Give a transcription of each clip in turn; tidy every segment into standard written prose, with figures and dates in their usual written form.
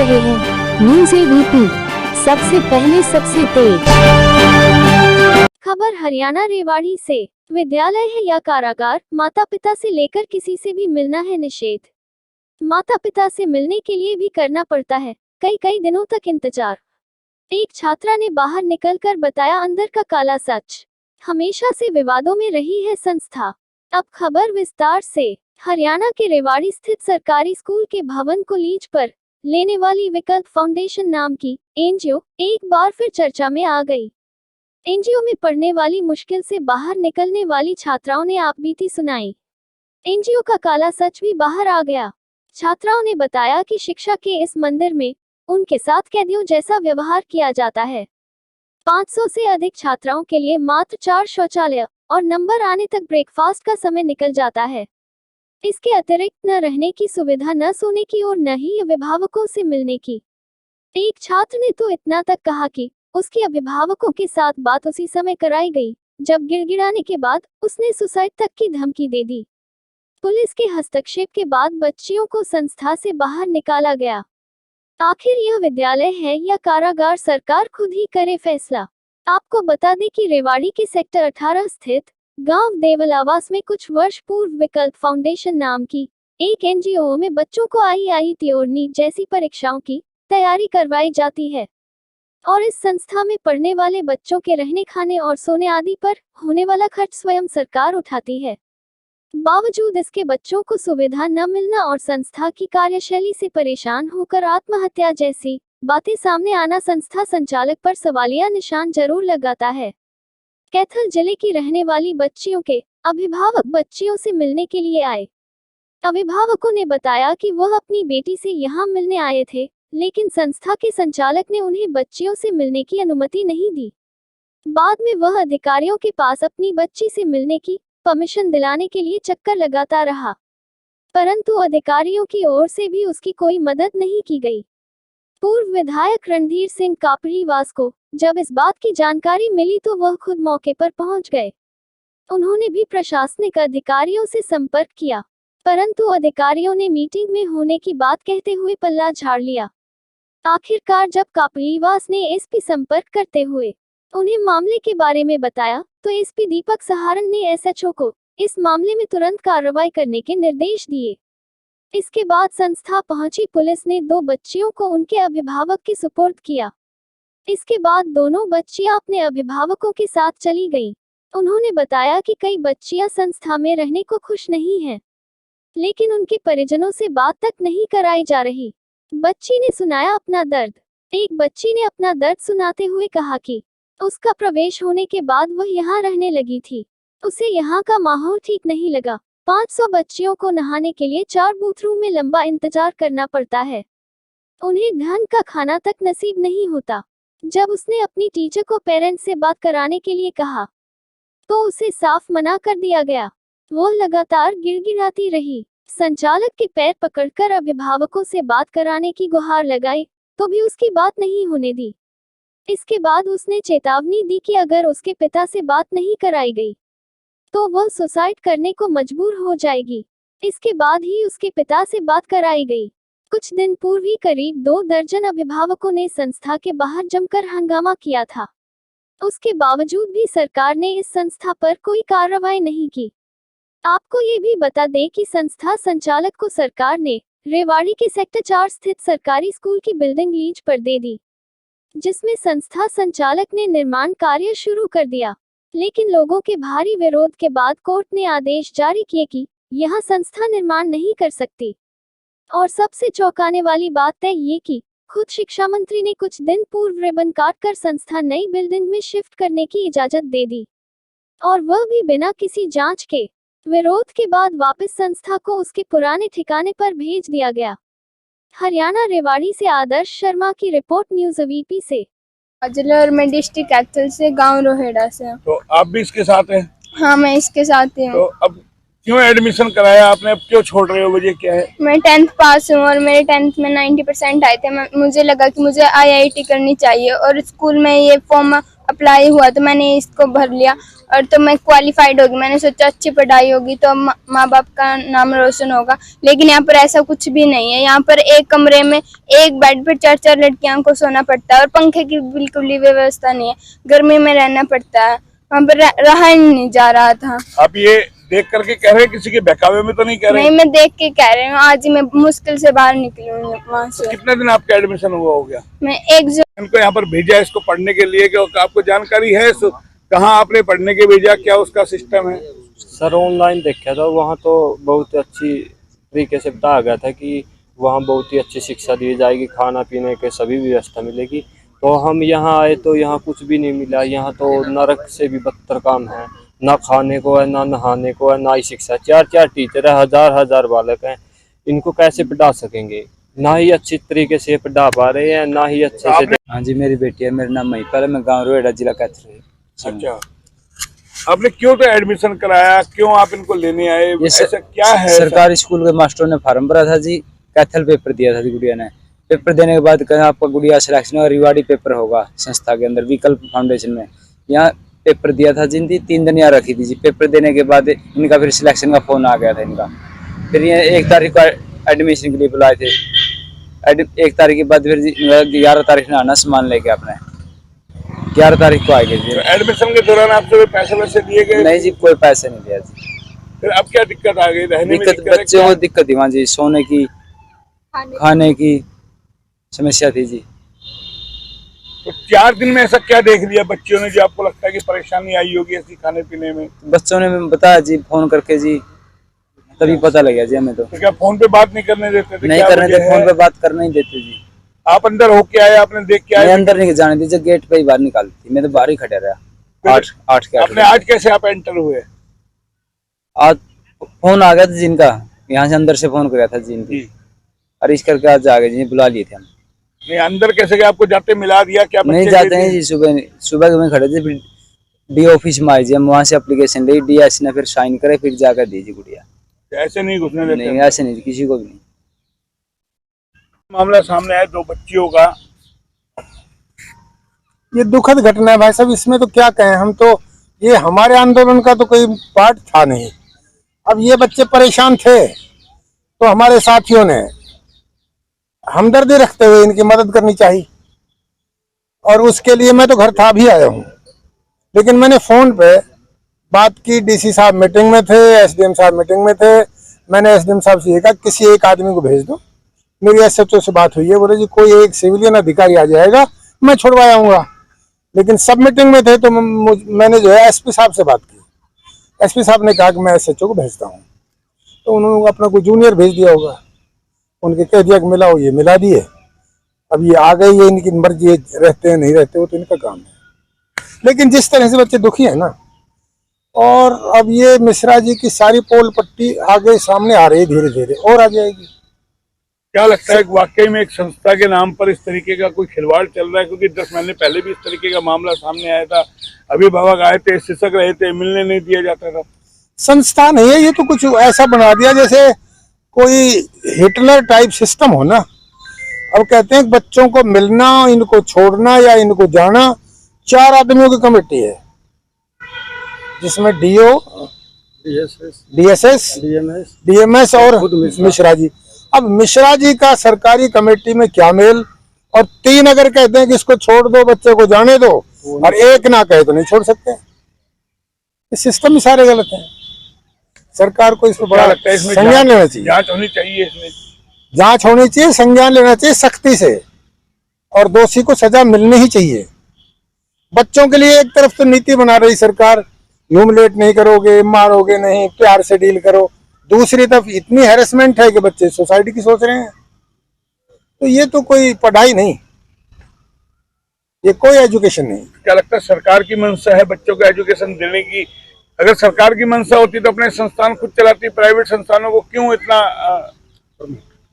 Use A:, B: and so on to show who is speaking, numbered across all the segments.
A: रहे हैं news ABP, सबसे पहले सबसे तेज खबर। हरियाणा रेवाड़ी से विद्यालय है या कारागार, माता पिता से लेकर किसी से भी मिलना है निषेध। माता पिता से मिलने के लिए भी करना पड़ता है कई दिनों तक इंतजार। एक छात्रा ने बाहर निकलकर बताया अंदर का काला सच। हमेशा से विवादों में रही है संस्था। अब खबर विस्तार से। हरियाणा के रेवाड़ी स्थित सरकारी स्कूल के भवन को लीज पर लेने वाली विकल्प फाउंडेशन नाम की एनजीओ एक बार फिर चर्चा में आ गई। एनजीओ में पढ़ने वाली मुश्किल से बाहर निकलने वाली छात्राओं ने आपबीती सुनाई। एनजीओ का काला सच भी बाहर आ गया। छात्राओं ने बताया कि शिक्षा के इस मंदिर में उनके साथ कैदियों जैसा व्यवहार किया जाता है। 500 से अधिक छात्राओं के लिए मात्र 4 शौचालय और नंबर आने तक ब्रेकफास्ट का समय निकल जाता है। इसके अतिरिक्त न रहने की सुविधा, न सोने की और न ही अभिभावकों से मिलने की। एक छात्र ने तो इतना तक कहा कि उसके अभिभावकों के साथ बात उसी समय कराई गई जब गिड़गिड़ाने के बाद उसने सुसाइड तक की धमकी दे दी। पुलिस के हस्तक्षेप के बाद बच्चियों को संस्था से बाहर निकाला गया। आखिर यह विद्यालय है या कारागार, सरकार खुद ही करे फैसला। आपको बता दें कि रेवाड़ी के सेक्टर 18 स्थित गांव देवलावास में कुछ वर्ष पूर्व विकल्प फाउंडेशन नाम की एक एनजीओ में बच्चों को आईआईटी और नीट जैसी परीक्षाओं की तैयारी करवाई जाती है और इस संस्था में पढ़ने वाले बच्चों के रहने, खाने और सोने आदि पर होने वाला खर्च स्वयं सरकार उठाती है। बावजूद इसके बच्चों को सुविधा न मिलना और संस्था की कार्यशैली से परेशान होकर आत्महत्या जैसी बातें सामने आना संस्था संचालक पर सवालिया निशान जरूर लगाता है। कैथल जिले की रहने वाली बच्चियों के अभिभावक बच्चियों से मिलने के लिए आए। अभिभावकों ने बताया कि वह अपनी बेटी से यहां मिलने आए थे, लेकिन संस्था के संचालक ने उन्हें बच्चियों से मिलने की अनुमति नहीं दी। बाद में वह अधिकारियों के पास अपनी बच्ची से मिलने की परमिशन दिलाने के लिए चक्कर लगाता रहा, परंतु अधिकारियों की ओर से भी उसकी कोई मदद नहीं की गई। पूर्व विधायक रणधीर सिंह कापड़ीवास को जब इस बात की जानकारी मिली तो वह खुद मौके पर पहुंच गए। उन्होंने भी प्रशासनिक अधिकारियों से संपर्क किया, परंतु अधिकारियों ने मीटिंग में होने की बात कहते हुए पल्ला झाड़ लिया। आखिरकार जब कापड़ीवास ने एसपी संपर्क करते हुए उन्हें मामले के बारे में बताया तो एसपी दीपक सहारण ने एसएचओ को इस मामले में तुरंत कार्रवाई करने के निर्देश दिए। इसके बाद संस्था पहुंची पुलिस ने 2 बच्चियों को उनके अभिभावक के सुपुर्द किया। इसके बाद दोनों बच्चियां अपने अभिभावकों के साथ चली गईं। उन्होंने बताया कि कई बच्चियां संस्था में रहने को खुश नहीं हैं, लेकिन उनके परिजनों से बात तक नहीं कराई जा रही। बच्ची ने सुनाया अपना दर्द। एक बच्ची ने अपना दर्द सुनाते हुए कहा कि उसका प्रवेश होने के बाद वह यहाँ रहने लगी थी। उसे यहाँ का माहौल ठीक नहीं लगा। 500 बच्चियों को नहाने के लिए 4 बूथरूम में लंबा इंतजार करना पड़ता है। उन्हें ढंग का खाना तक नसीब नहीं होता। जब उसने अपनी टीचर को पेरेंट्स से बात कराने के लिए कहा तो उसे साफ मना कर दिया गया। वो लगातार गिड़गिड़ाती रही। संचालक के पैर पकड़कर अभिभावकों से बात कराने की गुहार लगाई तो भी उसकी बात नहीं होने दी। इसके बाद उसने चेतावनी दी कि अगर उसके पिता से बात नहीं कराई गई तो वह सुसाइड करने को मजबूर हो जाएगी। इसके बाद ही उसके पिता से बात कराई गई। कुछ दिन पूर्व ही करीब 2 दर्जन अभिभावकों ने संस्था के बाहर जमकर हंगामा किया था। उसके बावजूद भी सरकार ने इस संस्था पर कोई कार्रवाई नहीं की। आपको ये भी बता दें कि संस्था संचालक को सरकार ने रेवाड़ी के सेक्टर 4 स्थित सरकारी स्कूल की बिल्डिंग लीज पर दे दी, जिसमें संस्था संचालक ने निर्माण कार्य शुरू कर दिया। लेकिन लोगों के भारी विरोध के बाद कोर्ट ने आदेश जारी किए कि यहां संस्था निर्माण नहीं कर सकती। और सबसे चौंकाने वाली बात है ये कि खुद शिक्षा मंत्री ने कुछ दिन पूर्व रिबन काटकर संस्था नई बिल्डिंग में शिफ्ट करने की इजाजत दे दी, और वह भी बिना किसी जांच के। विरोध के बाद वापस संस्था को उसके पुराने ठिकाने पर भेज दिया गया। हरियाणा रेवाड़ी से आदर्श शर्मा की रिपोर्ट, न्यूज़ एबीपी से।
B: और मैं डिस्ट्रिक्ट कैथल से, गांव रोहेड़ा से।
C: तो आप भी इसके साथ हैं?
B: हाँ, मैं इसके साथ ही हूँ।
C: तो अब क्यों एडमिशन कराया आपने, अब क्यों छोड़ रहे हो, वजह क्या है?
B: मैं 10th पास हूँ और मेरे 10th में 90% आए थे। मुझे लगा कि मुझे आईआईटी करनी चाहिए और स्कूल में ये फॉर्म अप्लाई हुआ तो मैंने इसको भर लिया और तो मैं क्वालिफाइड होगी। मैंने सोचा अच्छी पढ़ाई होगी तो माँ बाप का नाम रोशन होगा, लेकिन यहाँ पर ऐसा कुछ भी नहीं है। यहाँ पर एक कमरे में एक बेड पर 4-4 लड़कियों को सोना पड़ता है और पंखे की बिल्कुल भी व्यवस्था नहीं है। गर्मी में रहना पड़ता है, वहाँ पर रहा ही नहीं जा रहा था।
C: आप ये देख करके कह रहे हैं, किसी के बहकावे में तो नहीं कह रहे?
B: नहीं, मैं देख के कह रही हूँ। आज ही मैं मुश्किल से बाहर निकली हूँ वहाँ
C: तो
B: से।
C: कितने दिन आपका एडमिशन हुआ हो गया?
B: मैं एक
C: इनको यहाँ पर भेजा है इसको पढ़ने के लिए, कि आपको जानकारी है कहाँ आपने पढ़ने के भेजा, क्या उसका सिस्टम है?
D: सर ऑनलाइन देखा था, वहाँ तो बहुत अच्छी तरीके से बताया गया था कि वहाँ बहुत ही अच्छी शिक्षा दी जाएगी, खाना पीने के सभी व्यवस्था मिलेगी। तो हम यहाँ आए तो यहाँ कुछ भी नहीं मिला। यहाँ तो नरक से भी बदतर काम है, ना खाने को है, ना नहाने को है, ना ही शिक्षा। 4-4 टीचर है, हजार बालक हैं, इनको कैसे पढ़ा सकेंगे? ना ही अच्छी तरीके से पढ़ा पा रहे हैं, ना ही अच्छे से।
E: हाँ जी, मेरी बेटी है, मेरा नाम महिपाल है, मैं गाँव रोहेड़ा, जिला कैथल।
C: अच्छा, आपने क्यों तो एडमिशन कराया, क्यों आप इनको लेने आए, ऐसा क्या है?
E: सरकारी स्कूल के मास्टरों ने फार्म भरा था जी, कैथल पेपर दिया था जी गुड़िया ने। पेपर देने के बाद कहा आपका गुड़िया सिलेक्शन और रिवार्डी पेपर होगा संस्था के अंदर विकल्प फाउंडेशन में। यहाँ पेपर दिया था जिनकी 3 दिन यहाँ रखी थी जी। पेपर देने के बाद इनका फिर सिलेक्शन का फोन आ गया था इनका। फिर ये 1 तारीख को एडमिशन के लिए बुलाए थे। 1 तारीख के बाद फिर 11 तारीख में आना सामान लेके अपने, 11 तारीख को आएंगे जी।
C: तो एडमिशन के दौरान आपसे पैसे वैसे दिए गए?
E: नहीं जी, कोई पैसे नहीं दिया जी।
C: फिर अब क्या दिक्कत आ गई? रहने में
E: दिक्कत बच्चों को दिक्कत थी वहाँ जी, सोने की खाने की समस्या थी जी।
C: तो 4 दिन में ऐसा क्या देख लिया बच्चों ने जो आपको लगता है कि परेशानी आई होगी ऐसी खाने पीने में?
E: बच्चों ने बताया जी फोन करके जी, तभी पता लग गया जी हमें। तो
C: क्या फोन पे बात नहीं करने देते थे?
E: नहीं करने देते, फोन पे बात करने ही देते जी।
C: आप अंदर होके आए, आपने देख के आए?
E: मैं अंदर नहीं जाने दीजिए, गेट पे ही बाहर निकालती थी, मैं तो बाहर ही खड़े रहा। 8 के 8
C: आपने आज कैसे आप एंटर हुए?
E: आज फोन आ गया था जिनका, यहाँ से अंदर से फोन कराया था जिनकी, और इस करके आज आ गए जी, बुला लिए थे हम।
C: नहीं, अंदर कैसे गए? आपको जाते मिला दिया क्या?
E: नहीं जाते हैं जी, सुबह के में खड़े थे, फिर डी ऑफिस में आए जी, हम वहाँ से एप्लीकेशन ली, डीएस ने फिर साइन करे, फिर जाकर दी जी गुड़िया।
C: ऐसे नहीं घुसने देते?
E: नहीं, ऐसे नहीं, किसी को भी नहीं।
C: मामला सामने आया 2 बच्चियों का।
F: ये दुखद घटना है भाई साहब, इसमें तो क्या कहें हम। तो ये हमारे आंदोलन का तो कोई पार्ट था नहीं। अब ये बच्चे परेशान थे तो हमारे साथियों ने हमदर्दी रखते हुए इनकी मदद करनी चाहिए, और उसके लिए मैं तो घर था भी आया हूँ। लेकिन मैंने फोन पे बात की, डीसी साहब मीटिंग में थे, एसडीएम साहब मीटिंग में थे। मैंने एसडीएम साहब से ये कहा किसी एक आदमी को भेज दो। मेरी एसएचओ से बात हुई है, बोले जी कोई एक सिविलियन अधिकारी आ जाएगा, मैं छुड़वाया आऊंगा। लेकिन सब मीटिंग में थे तो मैंने जो है एसपी साहब से बात की। एसपी साहब ने कहा कि मैं एसएचओ को भेजता हूँ, तो उन्होंने अपना कोई जूनियर भेज दिया होगा, उनके कह दिया कि मिलाओ, ये मिला दिए। अब ये आ गई है, इनकी मर्जी, रहते हैं नहीं रहते वो तो इनका काम है। लेकिन जिस तरह से बच्चे दुखी है ना, और अब ये मिश्रा जी की सारी पोल पट्टी आगे सामने आ रही है, धीरे धीरे और आ जाएगी।
C: क्या लगता है वाकई में एक संस्था के नाम पर इस तरीके का कोई खिलवाड़ चल रहा है? क्योंकि 10 महीने पहले भी इस तरीके का मामला सामने आया था, अभिभावक आए थे, शिक्षक रहे थे, मिलने नहीं दिया जाता था।
F: संस्था नहीं है ये, तो कुछ ऐसा बना दिया जैसे कोई हिटलर टाइप सिस्टम हो ना। अब कहते हैं बच्चों को मिलना, इनको छोड़ना या इनको जाना, 4 आदमियों की कमेटी है जिसमें डीओ, डीएसएस, डीएमएस और मिश्रा जी। अब मिश्रा जी का सरकारी कमेटी में क्या मेल, और 3 अगर कहते हैं कि इसको छोड़ दो, बच्चे को जाने दो, और 1 ना कहे तो नहीं छोड़ सकते। ये सिस्टम ही सारे गलत हैं। सरकार को इस पर बड़ा
C: लगता है इसमें
F: संज्ञान लेना चाहिए,
C: जांच होनी चाहिए, इसमें
F: जांच होनी चाहिए, संज्ञान लेना चाहिए सख्ती से, और दोषी को सजा मिलनी ही चाहिए। बच्चों के लिए एक तरफ तो नीति बना रही सरकार, ह्यूमिलेट नहीं करोगे, मारोगे नहीं, प्यार से डील करो। दूसरी तरफ इतनी हैरेसमेंट है कि बच्चे सोसाइटी की सोच रहे हैं। तो ये तो कोई पढ़ाई नहीं, ये कोई एजुकेशन नहीं।
C: क्या लगता है सरकार की मंशा है बच्चों को एजुकेशन देने की? अगर सरकार की मंशा होती तो अपने संस्थान खुद चलाती, प्राइवेट संस्थानों को क्यों इतना?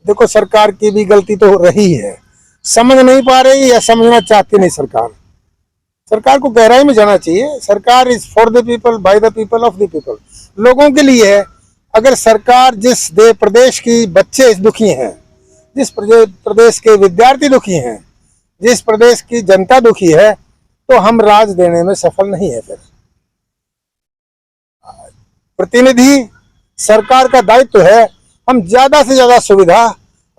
F: देखो, सरकार की भी गलती तो रही है, समझ नहीं पा रही या समझना चाहती नहीं सरकार। सरकार को गहराई में जाना चाहिए। सरकार is for the people, by the people, of the people, लोगों के लिए है। अगर सरकार जिस प्रदेश की बच्चे दुखी हैं, जिस प्रदेश के विद्यार्थी दुखी हैं, जिस प्रदेश की जनता दुखी है, तो हम राज देने में सफल नहीं है। फिर प्रतिनिधि सरकार का दायित्व है हम ज्यादा से ज्यादा सुविधा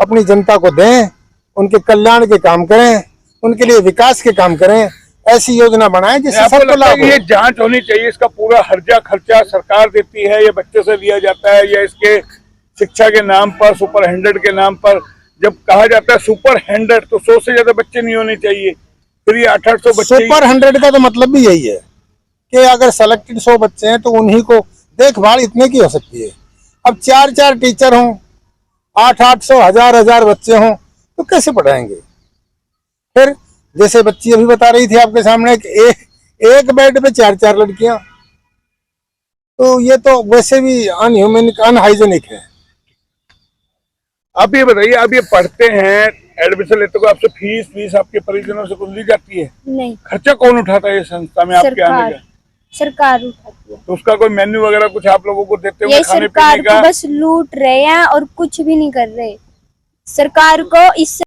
F: अपनी जनता को दें, उनके कल्याण के काम करें, उनके लिए विकास के काम करें, ऐसी योजना बनाएं जिससे
C: आपको
F: सबको
C: लगता है
F: लाभ
C: कि
F: हो।
C: ये जांच होनी चाहिए, इसका पूरा हर्जा खर्चा सरकार देती है या बच्चे से लिया जाता है, या इसके शिक्षा के नाम पर, सुपर 100 के नाम पर जब कहा जाता है सुपर 100 तो 100 से ज्यादा बच्चे नहीं होने चाहिए, फिर ये 800 बच्चे।
F: सुपर 100 का तो मतलब भी यही है कि अगर सेलेक्टेड 100 बच्चे हैं तो उन्हीं को देखभाल इतने की हो सकती है। अब 4-4 टीचर हों, 800-800, 1000-1000 बच्चे हों तो कैसे पढ़ाएंगे? फिर जैसे बच्ची अभी बता रही थी आपके सामने कि एक बेड पे 4-4 लड़कियां, तो ये तो वैसे भी अनह्यूमैनिक, अनहाइजेनिक है।
C: आप ये बताइए, आप ये पढ़ते हैं, एडमिशन लेते हो, आपसे फीस आपके परिजनों से कुछ ली जाती है?
B: नहीं,
C: खर्चा कौन उठाता है ये संस्था में आपके आने का?
B: सरकार उठाती है।
C: तो उसका कोई मेन्यू वगैरह कुछ आप लोगों को देते
B: ये
C: हुए खाने
B: सरकार
C: पीने
B: को
C: का?
B: बस लूट रहे हैं और कुछ भी नहीं कर रहे। सरकार को इससे